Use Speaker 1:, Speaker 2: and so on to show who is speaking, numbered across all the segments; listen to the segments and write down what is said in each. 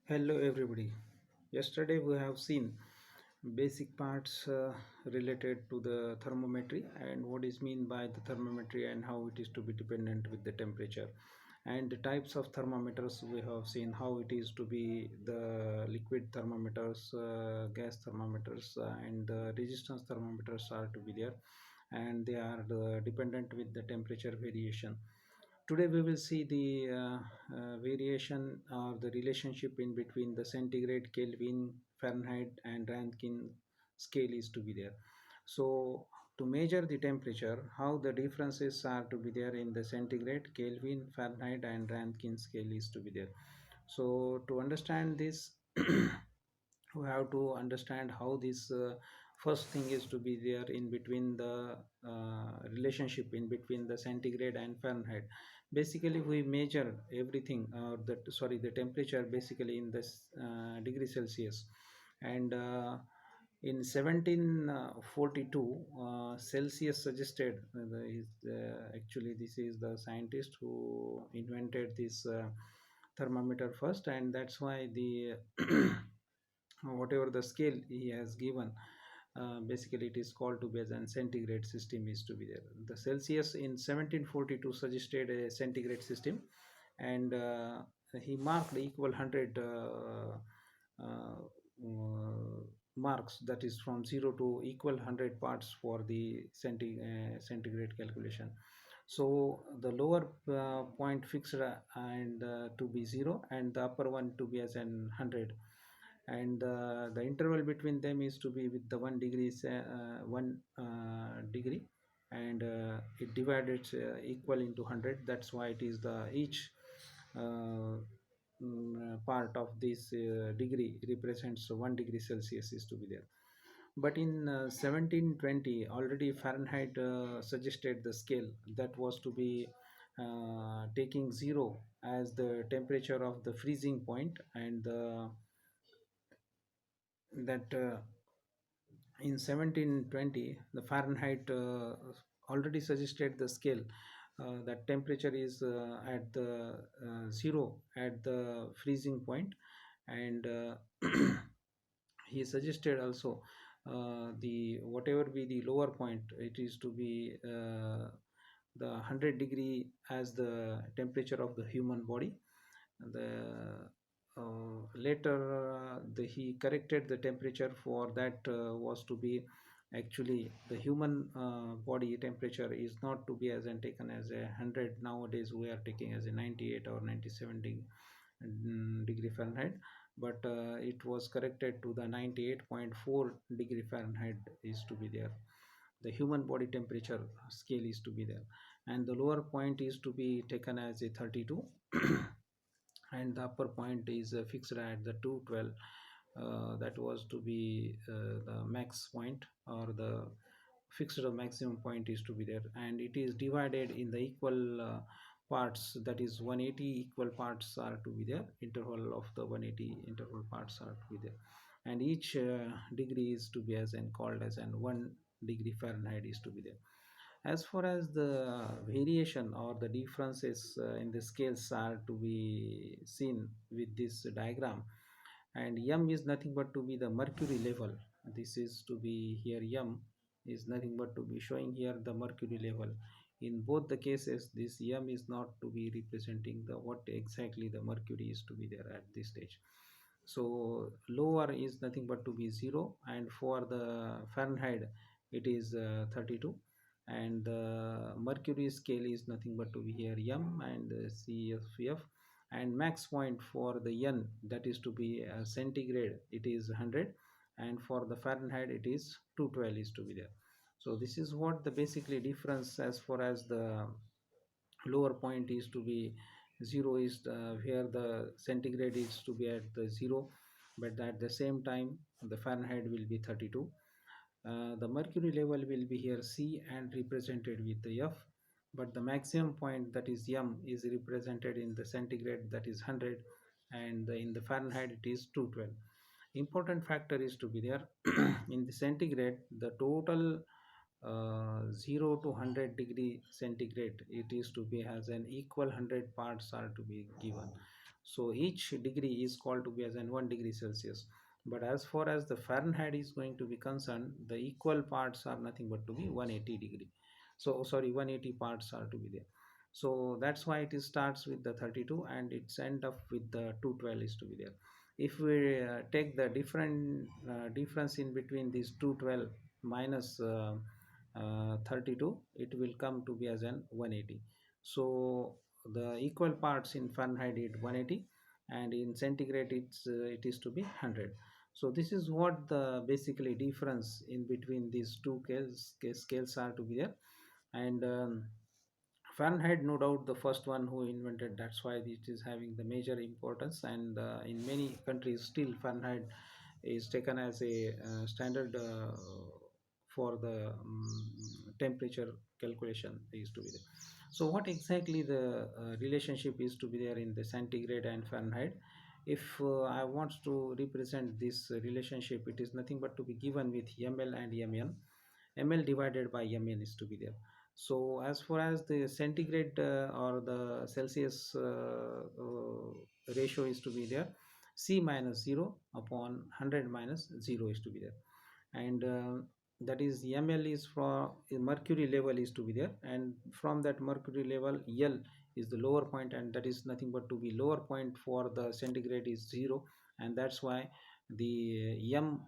Speaker 1: Hello everybody. Yesterday we have seen basic parts related to the thermometry and what is mean by the thermometry and how it is to be dependent with the temperature, and the types of thermometers. We have seen how it is to be the liquid thermometers, gas thermometers, and the resistance thermometers are to be there, and they are dependent with the temperature variation. Today we will see the variation or the relationship in between the centigrade, Kelvin, Fahrenheit, and Rankine scale is to be there. So to measure the temperature, how the differences are to be there in the centigrade, Kelvin, Fahrenheit, and Rankine scale is to be there. So to understand this, we have to understand how this first thing is to be there in between the relationship in between the centigrade and Fahrenheit. Basically we measure everything, the temperature basically in this degree Celsius, and in 1742 Celsius suggested, actually this is the scientist who invented this thermometer first, and that's why the whatever the scale he has given, basically it is called to be as an centigrade system is to be there. The Celsius in 1742 suggested a centigrade system, and he marked equal 100 marks, that is from 0 to equal 100 parts for the centigrade calculation. So the lower point fixed and to be 0, and the upper one to be as an 100, and the interval between them is to be with the 1 degree, 1 degree, and it divided equal into 100. That's why it is the each part of this degree represents 1 degree Celsius is to be there. But in 1720 already Fahrenheit suggested the scale that was to be taking 0 as the temperature of the freezing point, and that in 1720 the Fahrenheit already suggested the scale, that temperature is at the 0 at the freezing point, and he suggested also the whatever be the lower point, it is to be the 100 degree as the temperature of the human body. The later he corrected the temperature for that, was to be actually the human body temperature is not to be as and taken as a 100. Nowadays we are taking as a 98 or 97 degree Fahrenheit, but it was corrected to the 98.4 degree Fahrenheit is to be there. The human body temperature scale is to be there, and the lower point is to be taken as a 32 and the upper point is fixed at the 212. That was to be the max point, or the fixed maximum point is to be there, and it is divided in the equal parts, that is 180 equal parts are to be there, interval of the 180 interval parts are to be there, and each degree is to be as and called as an 1 degree Fahrenheit is to be there. As far as the variation or the differences in the scales are to be seen with this diagram, and m is nothing but to be the mercury level. This is to be here, m is nothing but to be showing here the mercury level. In both the cases this m is not to be representing the what exactly the mercury is to be there at this stage. So lower is nothing but to be 0, and for the Fahrenheit it is 32, and the mercury scale is nothing but to be here m and CFF, and max point for the n, that is to be centigrade, it is 100, and for the Fahrenheit it is 212 is to be there. So this is what the basically difference as far as the lower point is to be 0 is where the centigrade is to be at the 0, but at the same time the Fahrenheit will be 32. The mercury level will be here C and represented with the F, but the maximum point, that is M, is represented in the centigrade, that is 100, and in the Fahrenheit it is 212. Important factor is to be there in the centigrade, the total 0 to 100 degree centigrade, it is to be as an equal 100 parts are to be given. So each degree is called to be as an 1 degree Celsius. But as far as the Fahrenheit is going to be concerned, the equal parts are nothing but to be 180 degree. So sorry, 180 parts are to be there. So that's why it is starts with the 32 and it's end up with the 212 is to be there. If we take the different difference in between these 212 minus 32, it will come to be as an 180. So the equal parts in Fahrenheit is 180 and in centigrade it is to be 100. So this is what the basically difference in between these two scales are to be there. And Fahrenheit, no doubt, the first one who invented. That's why it is having the major importance. And in many countries, still Fahrenheit is taken as a standard for the temperature calculation is to be there. So, what exactly the relationship is to be there in the centigrade and Fahrenheit? If I want to represent this relationship, it is nothing but to be given with ml and mn. ml divided by mn is to be there. So as far as the centigrade or the Celsius ratio is to be there, C minus 0 upon 100 minus 0 is to be there. And that is ml is for mercury level is to be there, and from that mercury level L is the lower point, and that is nothing but to be lower point for the centigrade is 0, and that's why the m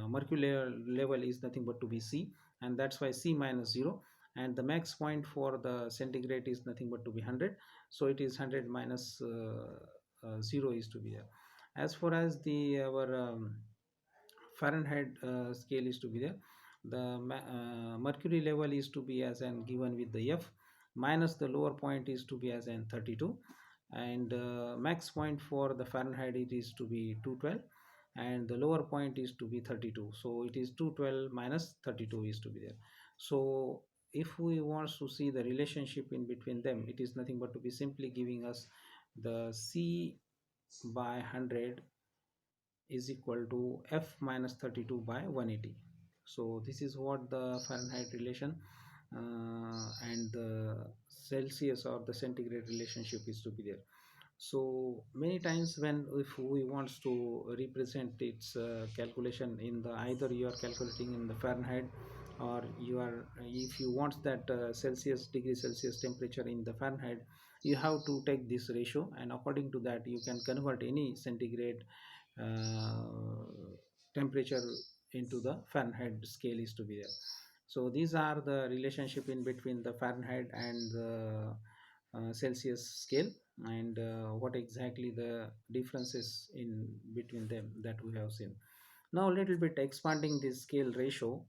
Speaker 1: mercury level is nothing but to be C, and that's why C minus 0, and the max point for the centigrade is nothing but to be 100, so it is 100 minus 0 is to be there. As far as the our Fahrenheit scale is to be there, the mercury level is to be as an given with the F, minus the lower point is to be as an 32, and max point for the Fahrenheit it is to be 212, and the lower point is to be 32, so it is 212 minus 32 is to be there. So if we want to see the relationship in between them, it is nothing but to be simply giving us the C by 100 is equal to F minus 32 by 180. So this is what the Fahrenheit relation and the Celsius or the centigrade relationship is to be there. So many times when if we wants to represent its calculation in the, either you are calculating in the Fahrenheit, or you are, if you want that Celsius degree Celsius temperature in the Fahrenheit, you have to take this ratio, and according to that you can convert any centigrade uh, temperature into the Fahrenheit scale is to be there. So these are the relationship in between the Fahrenheit and the Celsius scale, and what exactly the differences in between them that we have seen. Now a little bit expanding this scale ratio,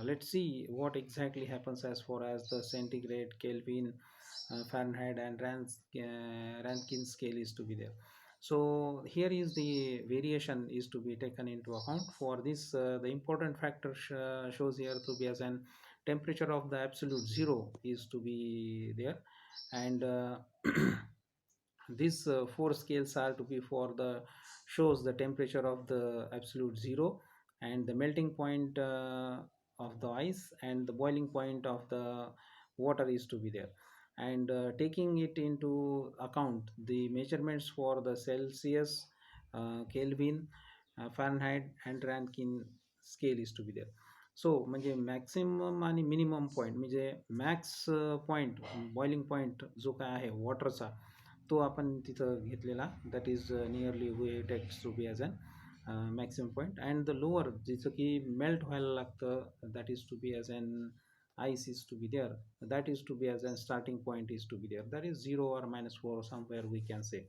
Speaker 1: let's see what exactly happens as far as the centigrade, Kelvin, Fahrenheit and Rankine scale is to be there. So here is the variation is to be taken into account. For this, the important factor shows here to be as an temperature of the absolute zero is to be there, and these four scales are to be for the shows the temperature of the absolute zero, and the melting point of the ice, and the boiling point of the water is to be there. And taking it into account, the measurements for the Celsius, Kelvin, Fahrenheit and Rankine scale is to be there. सो म्हणजे maximum आणि minimum point म्हणजे max point boiling point जो काय आहे वॉटरचा, तो आपण तिथं घेतलेला, that is nearly way takes to be as an maximum point, and the lower जिचं की मेल्ट व्हायला लागतं that is to be as an ice is to be there, that is to be as a starting point is to be there, that is 0 or -4 somewhere we can say.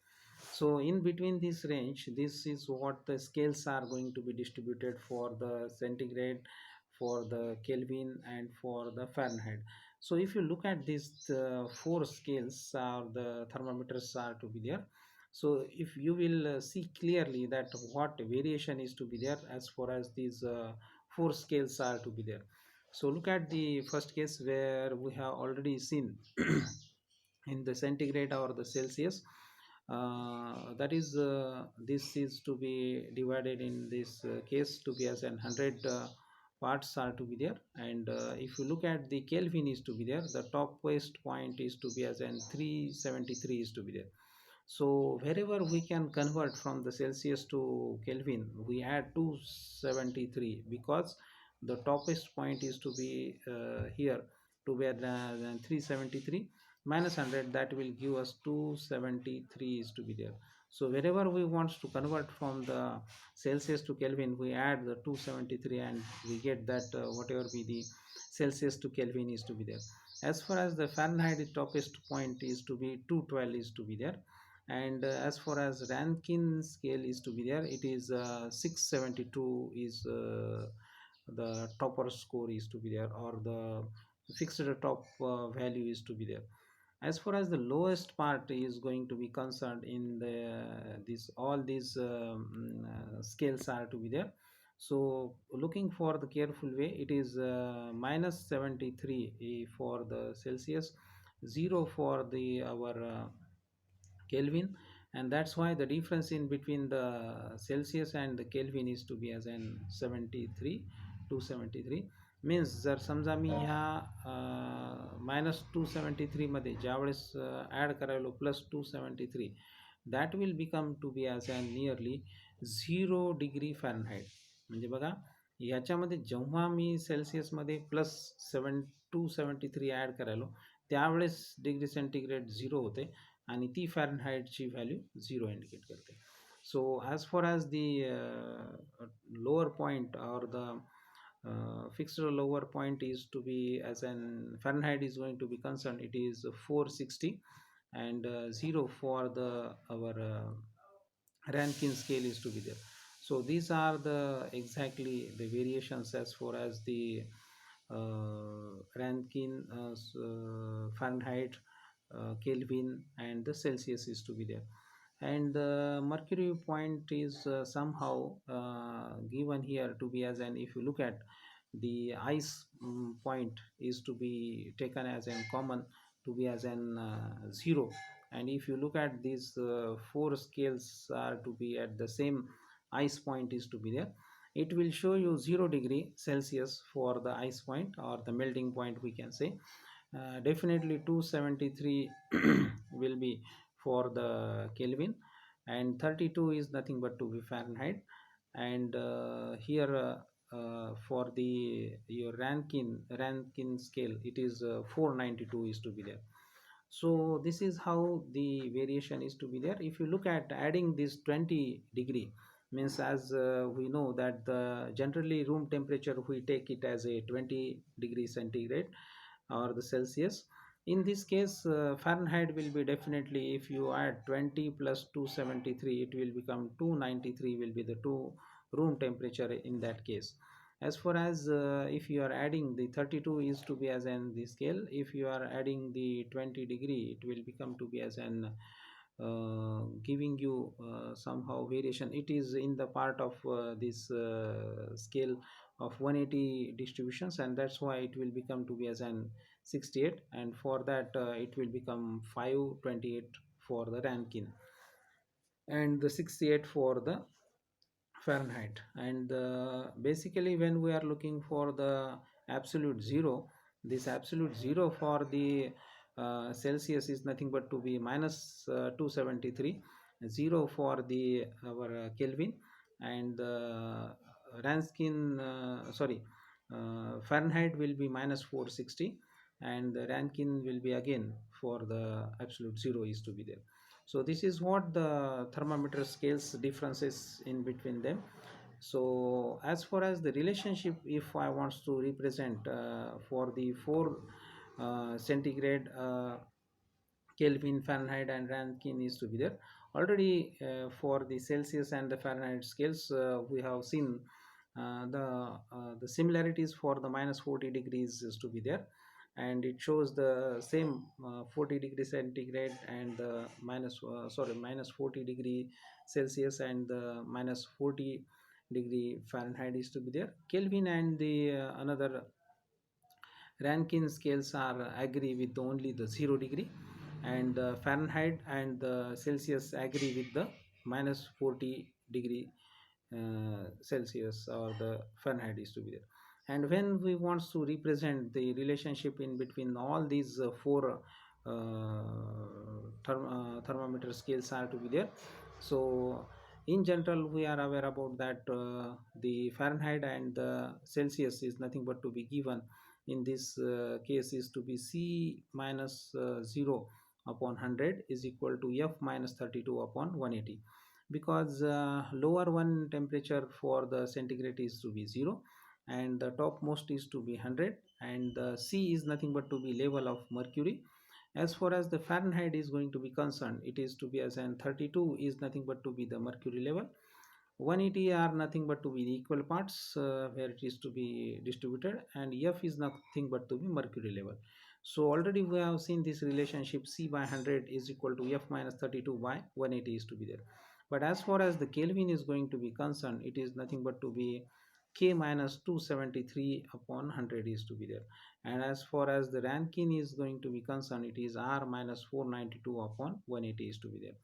Speaker 1: So in between this range, this is what the scales are going to be distributed for the centigrade, for the Kelvin and for the Fahrenheit. So if you look at these four scales, the thermometers are to be there. So if you will see clearly that what variation is to be there as far as these four scales are to be there. So look at the first case where we have already seen in the centigrade or the Celsius, that is this is to be divided in this case to be as an 100 parts are to be there, and if you look at the Kelvin is to be there, the top waste point is to be as an 373 is to be there. So wherever we can convert from the Celsius to Kelvin, we add 273, because the toppest point is to be here, to be at 373 minus 100, that will give us 273 is to be there. So wherever we want to convert from the Celsius to Kelvin, we add the 273 and we get that whatever be the Celsius to Kelvin is to be there. As far as the Fahrenheit, the toppest point is to be 212 is to be there. And as far as Rankine scale is to be there, it is 672 is the topper score is to be there, or the fixed top value is to be there. As far as the lowest part is going to be concerned, in the this all these scales are to be there. So looking for the careful way, it is minus 73 for the Celsius, 0 for the our Kelvin, and that's why the difference in between the Celsius and the Kelvin is to be as an 73, 273. Means जर समजा मी ह्या -273 मध्ये ज्यावेळेस add करायलो +273, that will become to be as a nearly 0 degree Fahrenheit. म्हणजे बघा, याच्यामध्ये जेव्हा मी सेल्सिअसमध्ये +273 ॲड करायलो, त्यावेळेस डिग्री सेंटीग्रेड 0 होते आणि ती फॅरनहाईटची व्हॅल्यू 0 इंडिकेट करते. So as far as the lower point, or the fixed lower point is to be as an Fahrenheit is going to be concerned, it is 460, and 0 for the our Rankine scale is to be there. So these are the exactly the variations as far as the Rankine, Fahrenheit, Kelvin, and the Celsius is to be there. And the mercury point is somehow given here to be as an, if you look at the ice point is to be taken as an common to be as an 0. And if you look at these four scales are to be at the same ice point is to be there, it will show you 0 degree Celsius for the ice point, or the melting point we can say. Definitely 273 will be for the Kelvin, and 32 is nothing but to be Fahrenheit. And here for the your Rankine scale, it is 492 is to be there. So this is how the variation is to be there. If you look at adding this 20 degree, means as we know that the generally room temperature we take it as a 20 degree centigrade or the Celsius. In this case, Fahrenheit will be definitely, if you add 20 plus 273, it will become 293 will be the two room temperature in that case. As far as if you are adding the 32 is to be as an the scale, if you are adding the 20 degree, it will become to be as an giving you somehow variation. It is in the part of this scale of 180 distributions, and that's why it will become to be as an 68, and for that it will become 528 for the Rankine, and the 68 for the Fahrenheit. And basically, when we are looking for the absolute zero, this absolute zero for the Celsius is nothing but to be minus 273, 0 for the our Kelvin, and Rankine, sorry, Fahrenheit will be minus 460, and the Rankine will be again for the absolute zero is to be there. So this is what the thermometer scales differences in between them. So as far as the relationship, if I want to represent for the four centigrade, Kelvin, Fahrenheit, and Rankine is to be there. Already for the Celsius and the Fahrenheit scales, we have seen the similarities for the minus 40 degrees is to be there, and it shows the same 40 degree centigrade and the minus 40 degree Celsius and the minus 40 degree Fahrenheit is to be there. Kelvin and the another Rankine scales are agree with only the 0 degree, and the Fahrenheit and the Celsius agree with the minus 40 degree Celsius or the Fahrenheit is to be there. And when we want to represent the relationship in between all these four thermometer scales are to be there. So in general we are aware about that the Fahrenheit and the Celsius is nothing but to be given in this case is to be C minus 0 upon 100 is equal to F minus 32 upon 180, because lower one temperature for the centigrade is to be 0 and the topmost is to be 100, and the C is nothing but to be level of mercury. As far as the Fahrenheit is going to be concerned, it is to be as an 32 is nothing but to be the mercury level, 180 are nothing but to be the equal parts where it is to be distributed, and F is nothing but to be mercury level. So already we have seen this relationship C by 100 is equal to F minus 32 by 180 is to be there. But as far as the Kelvin is going to be concerned, it is nothing but to be K minus 273 upon 100 is to be there. And as far as the Rankine is going to be concerned, it is R minus 492 upon 180 is to be there.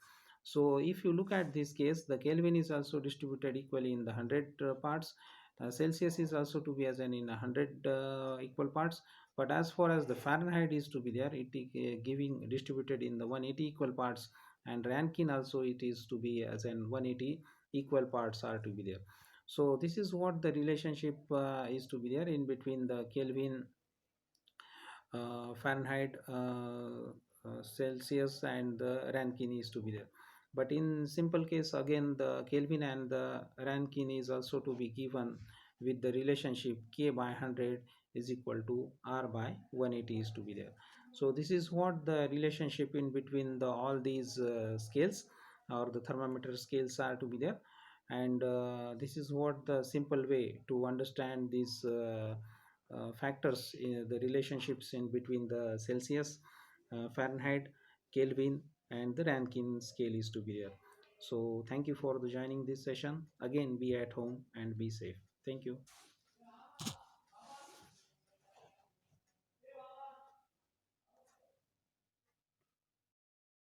Speaker 1: So if you look at this case, the Kelvin is also distributed equally in the 100 parts. Celsius is also to be as an in 100 equal parts. But as far as the Fahrenheit is to be there, it is giving distributed in the 180 equal parts, and Rankine also it is to be as an 180 equal parts are to be there. So this is what the relationship is to be there in between the Kelvin, Fahrenheit, Celsius, and the Rankine is to be there. But in simple case, again, the Kelvin and the Rankine is also to be given with the relationship K by 100 is equal to R by 180 is to be there. So this is what the relationship in between the all these scales or the thermometer scales are to be there. And this is what the simple way to understand these factors in the relationships in between the Celsius, Fahrenheit, Kelvin, and the Rankine scale is to be there. So thank you for the joining this session. Again, be at home and be safe. Thank you.